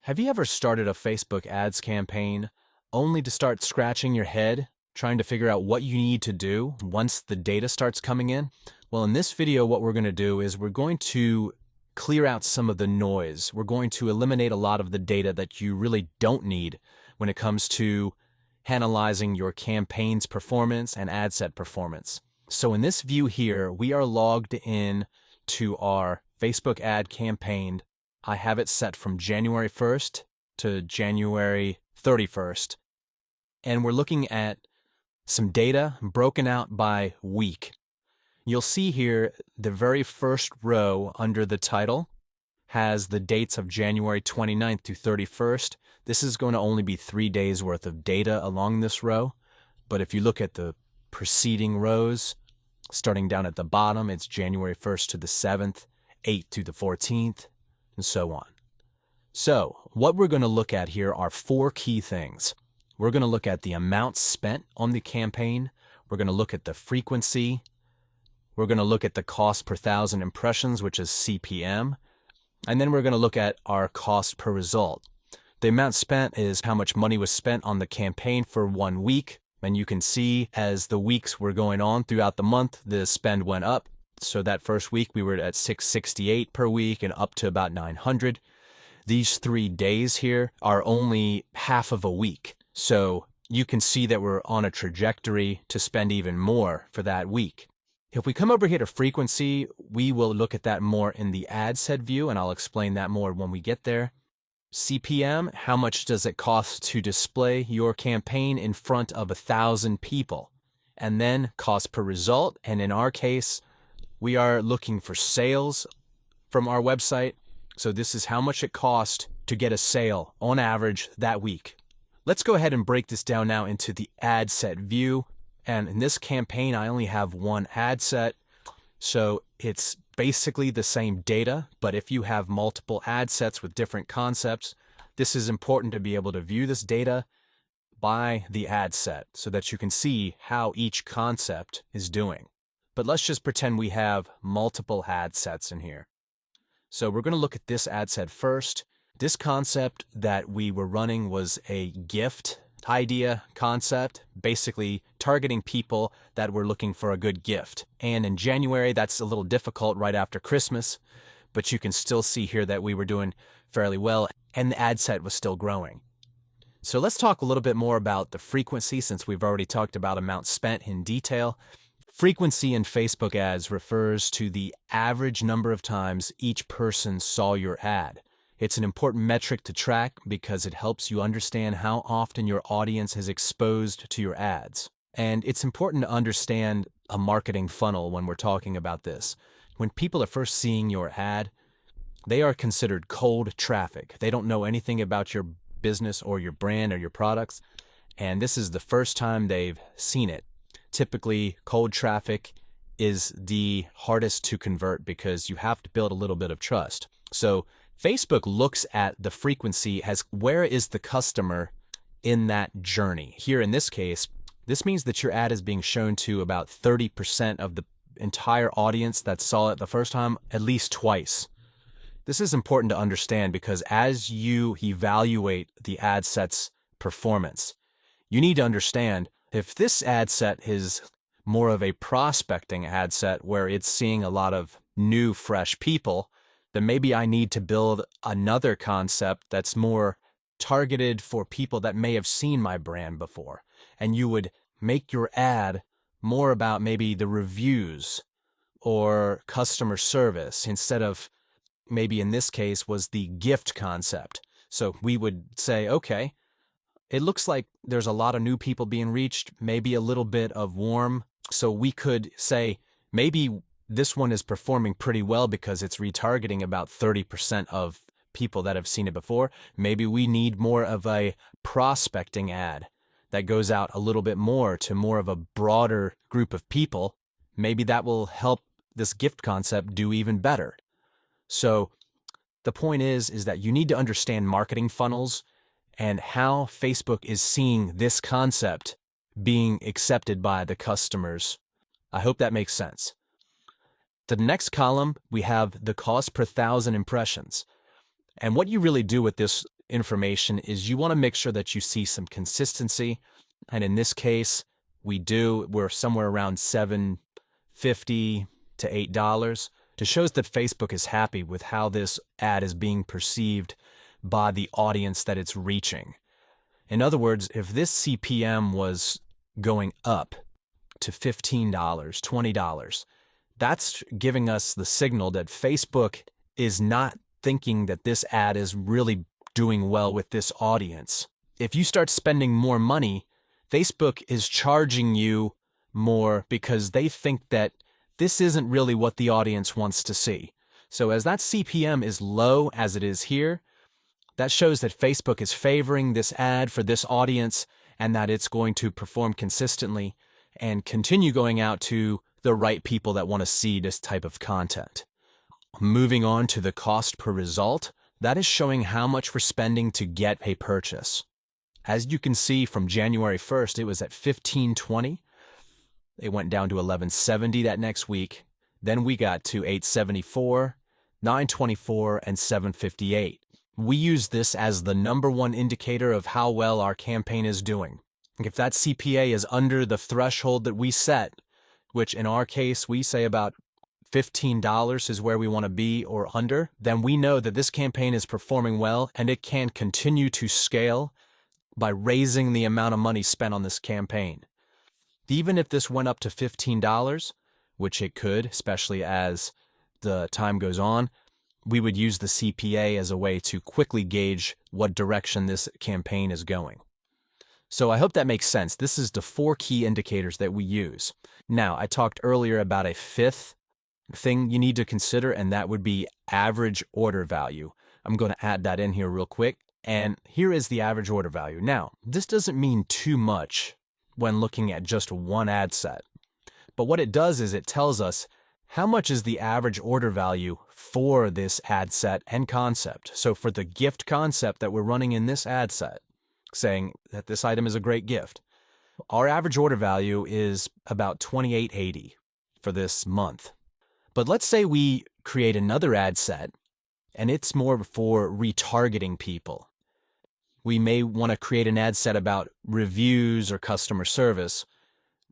Have you ever started a Facebook ads campaign only to start scratching your head trying to figure out what you need to do once the data starts coming in? Well, in this video, what we're going to do is we're going to clear out some of the noise. We're going to eliminate a lot of the data that you really don't need when it comes to analyzing your campaign's performance and ad set performance. So in this view here, we are logged in to our Facebook ad campaign. I have it set from January 1st to January 31st. And we're looking at some data broken out by week. You'll see here the very first row under the title has the dates of January 29th to 31st. This is going to only be 3 days worth of data along this row. But if you look at the preceding rows, starting down at the bottom, it's January 1st to the 7th, 8th to the 14th, and so on. So what we're going to look at here are 4 key things. We're going to look at the amount spent on the campaign. We're going to look at the frequency. We're going to look at the cost per thousand impressions, which is CPM. And then we're going to look at our cost per result. The amount spent is how much money was spent on the campaign for 1 week. And you can see as the weeks were going on throughout the month, the spend went up. So that first week we were at $668 per week and up to about $900. These 3 days here are only half of a week. So you can see that we're on a trajectory to spend even more for that week. If we come over here to frequency, we will look at that more in the ad set view, and I'll explain that more when we get there. CPM, how much does it cost to display your campaign in front of 1,000 people? And then cost per result, and in our case, we are looking for sales from our website. So this is how much it cost to get a sale on average that week. Let's go ahead and break this down now into the ad set view. And in this campaign, I only have one ad set. So it's basically the same data, but if you have multiple ad sets with different concepts, this is important to be able to view this data by the ad set so that you can see how each concept is doing. But let's just pretend we have multiple ad sets in here. So we're going to look at this ad set first. This concept that we were running was a gift idea concept, basically targeting people that were looking for a good gift. And in January, that's a little difficult right after Christmas, but you can still see here that we were doing fairly well and the ad set was still growing. So let's talk a little bit more about the frequency since we've already talked about amount spent in detail. Frequency in Facebook ads refers to the average number of times each person saw your ad. It's an important metric to track because it helps you understand how often your audience is exposed to your ads. And it's important to understand a marketing funnel when we're talking about this. When people are first seeing your ad, they are considered cold traffic. They don't know anything about your business or your brand or your products, and this is the first time they've seen it. Typically, cold traffic is the hardest to convert because you have to build a little bit of trust. So Facebook looks at the frequency as where is the customer in that journey. Here in this case, this means that your ad is being shown to about 30% of the entire audience that saw it the first time at least twice. This is important to understand because as you evaluate the ad set's performance, you need to understand if this ad set is more of a prospecting ad set where it's seeing a lot of new, fresh people, then maybe I need to build another concept that's more targeted for people that may have seen my brand before. And you would make your ad more about maybe the reviews or customer service instead of maybe in this case was the gift concept. So we would say, okay, it looks like there's a lot of new people being reached, maybe a little bit of warm. So we could say maybe this one is performing pretty well because it's retargeting about 30% of people that have seen it before. Maybe we need more of a prospecting ad that goes out a little bit more to more of a broader group of people. Maybe that will help this gift concept do even better. So the point is that you need to understand marketing funnels and how Facebook is seeing this concept being accepted by the customers. I hope that makes sense. The next column, we have the cost per thousand impressions. And what you really do with this information is you want to make sure that you see some consistency. And in this case, we do. We're somewhere around $7.50 to $8. It shows that Facebook is happy with how this ad is being perceived by the audience that it's reaching. In other words, if this CPM was going up to $15, $20, that's giving us the signal that Facebook is not thinking that this ad is really doing well with this audience. If you start spending more money, Facebook is charging you more because they think that this isn't really what the audience wants to see. So as that CPM is low as it is here, that shows that Facebook is favoring this ad for this audience and that it's going to perform consistently and continue going out to the right people that want to see this type of content. Moving on to the cost per result, that is showing how much we're spending to get a purchase. As you can see, from January 1st, it was at $15.20. It went down to $11.70 that next week. Then we got to $8.74, $9.24, and $7.58. We use this as the #1 indicator of how well our campaign is doing. If that CPA is under the threshold that we set, which in our case we say about $15 is where we want to be or under, then we know that this campaign is performing well and it can continue to scale by raising the amount of money spent on this campaign. Even if this went up to $15, which it could, especially as the time goes on, we would use the CPA as a way to quickly gauge what direction this campaign is going. So I hope that makes sense. This is the 4 key indicators that we use. Now, I talked earlier about a 5th thing you need to consider, and that would be average order value. I'm going to add that in here real quick. And here is the average order value. Now, this doesn't mean too much when looking at just one ad set. But what it does is it tells us how much is the average order value for this ad set and concept. So for the gift concept that we're running in this ad set, saying that this item is a great gift, our average order value is about $28.80 for this month. But let's say we create another ad set and it's more for retargeting people. We may want to create an ad set about reviews or customer service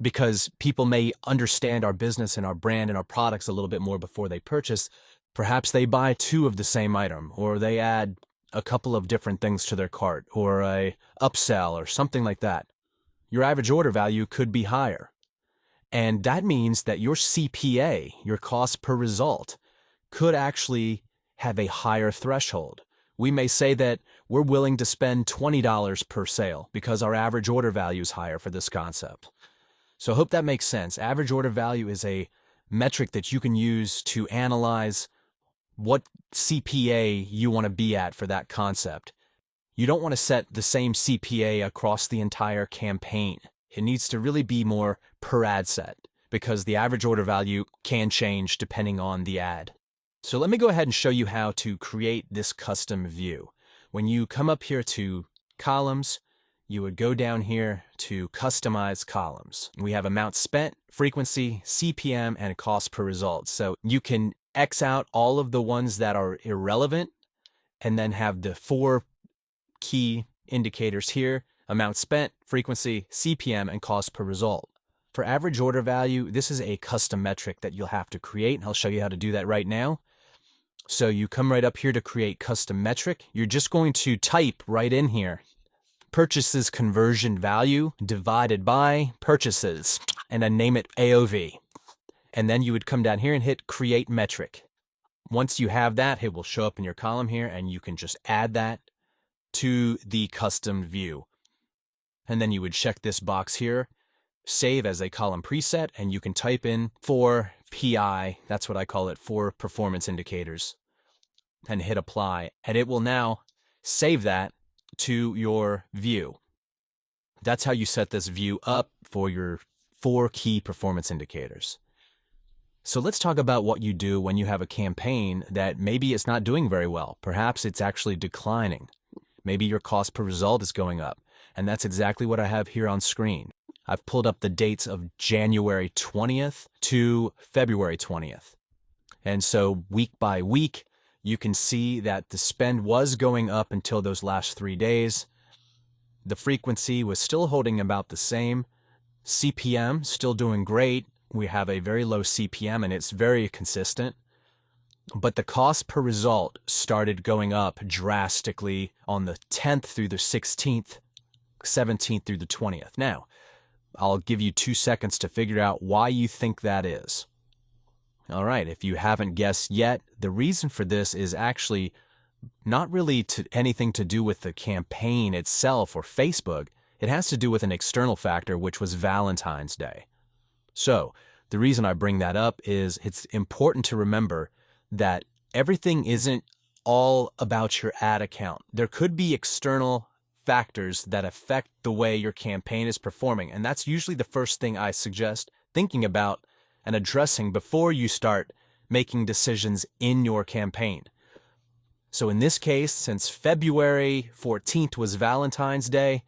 because people may understand our business and our brand and our products a little bit more before they purchase. Perhaps they buy 2 of the same item, or they add a couple of different things to their cart, or a upsell or something like that. Your average order value could be higher. And that means that your CPA, your cost per result, could actually have a higher threshold. We may say that we're willing to spend $20 per sale because our average order value is higher for this concept. So I hope that makes sense. Average order value is a metric that you can use to analyze what CPA you want to be at for that concept. You don't want to set the same CPA across the entire campaign. It needs to really be more per ad set because the average order value can change depending on the ad. So let me go ahead and show you how to create this custom view. When you come up here to columns, you would go down here to customize columns. We have amount spent, frequency, CPM, and cost per result. So you can X out all of the ones that are irrelevant and then have the 4 key indicators here: amount spent, frequency, CPM, and cost per result. For average order value, this is a custom metric that you'll have to create, and I'll show you how to do that right now. So you come right up here to create custom metric. You're just going to type right in here, purchases conversion value divided by purchases, and then name it AOV. And then you would come down here and hit create metric. Once you have that, it will show up in your column here, and you can just add that to the custom view. And then you would check this box here, save as a column preset, and you can type in for PI, that's what I call it, for performance indicators, and hit apply. And it will now save that to your view. That's how you set this view up for your 4 key performance indicators. So let's talk about what you do when you have a campaign that maybe it's not doing very well. Perhaps it's actually declining. Maybe your cost per result is going up. And that's exactly what I have here on screen. I've pulled up the dates of January 20th to February 20th. And so week by week, you can see that the spend was going up until those last 3 days. The frequency was still holding about the same. CPM still doing great. We have a very low CPM and it's very consistent. But the cost per result started going up drastically on the 10th through the 16th, 17th through the 20th. Now, I'll give you 2 seconds to figure out why you think that is. All right, if you haven't guessed yet, the reason for this is actually not really anything to do with the campaign itself or Facebook. It has to do with an external factor, which was Valentine's Day. So, the reason I bring that up is it's important to remember that everything isn't all about your ad account. There could be external factors that affect the way your campaign is performing, and that's usually the first thing I suggest thinking about and addressing before you start making decisions in your campaign. So in this case, since February 14th was Valentine's Day,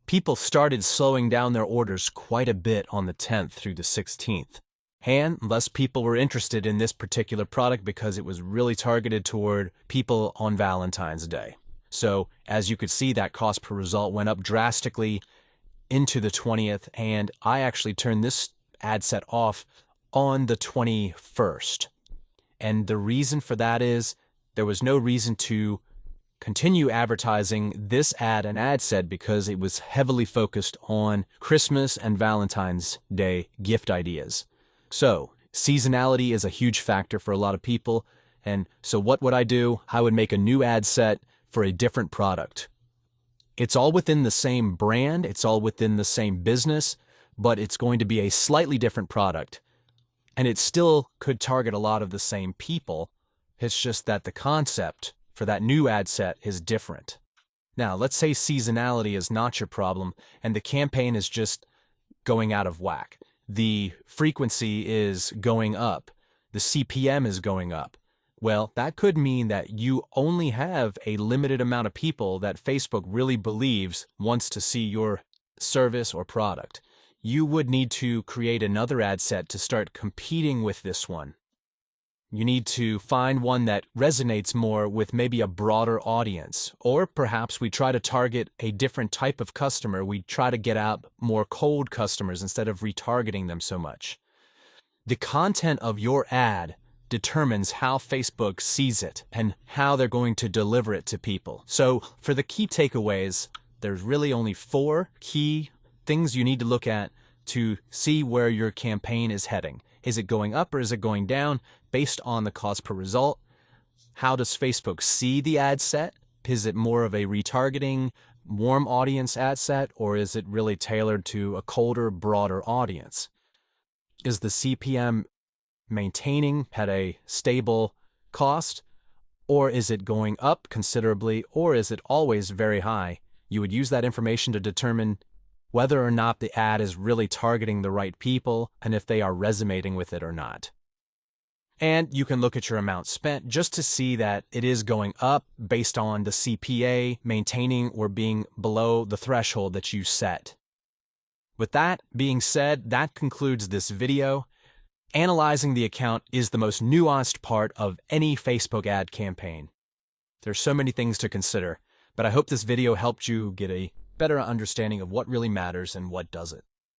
people started slowing down their orders quite a bit on the 10th through the 16th. And less people were interested in this particular product because it was really targeted toward people on Valentine's Day. So as you could see, that cost per result went up drastically into the 20th, and I actually turned this ad set off on the 21st. And the reason for that is there was no reason to continue advertising this ad and ad set because it was heavily focused on Christmas and Valentine's Day gift ideas. So seasonality is a huge factor for a lot of people. And so what would I do? I would make a new ad set for a different product. It's all within the same brand, it's all within the same business, but it's going to be a slightly different product. And it still could target a lot of the same people. It's just that the concept for that new ad set is different. Now, let's say seasonality is not your problem and the campaign is just going out of whack. The frequency is going up. The CPM is going up. Well, that could mean that you only have a limited amount of people that Facebook really believes wants to see your service or product. You would need to create another ad set to start competing with this one. You need to find one that resonates more with maybe a broader audience. Or perhaps we try to target a different type of customer. We try to get out more cold customers instead of retargeting them so much. The content of your ad determines how Facebook sees it and how they're going to deliver it to people. So for the key takeaways, there's really only 4 key things you need to look at to see where your campaign is heading. Is it going up or is it going down based on the cost per result? How does Facebook see the ad set? Is it more of a retargeting, warm audience ad set, or is it really tailored to a colder, broader audience? Is the CPM maintaining at a stable cost, or is it going up considerably, or is it always very high? You would use that information to determine whether or not the ad is really targeting the right people and if they are resonating with it or not. And you can look at your amount spent just to see that it is going up based on the CPA maintaining or being below the threshold that you set. With that being said, that concludes this video. Analyzing the account is the most nuanced part of any Facebook ad campaign. There's so many things to consider, but I hope this video helped you get a better understanding of what really matters and what doesn't.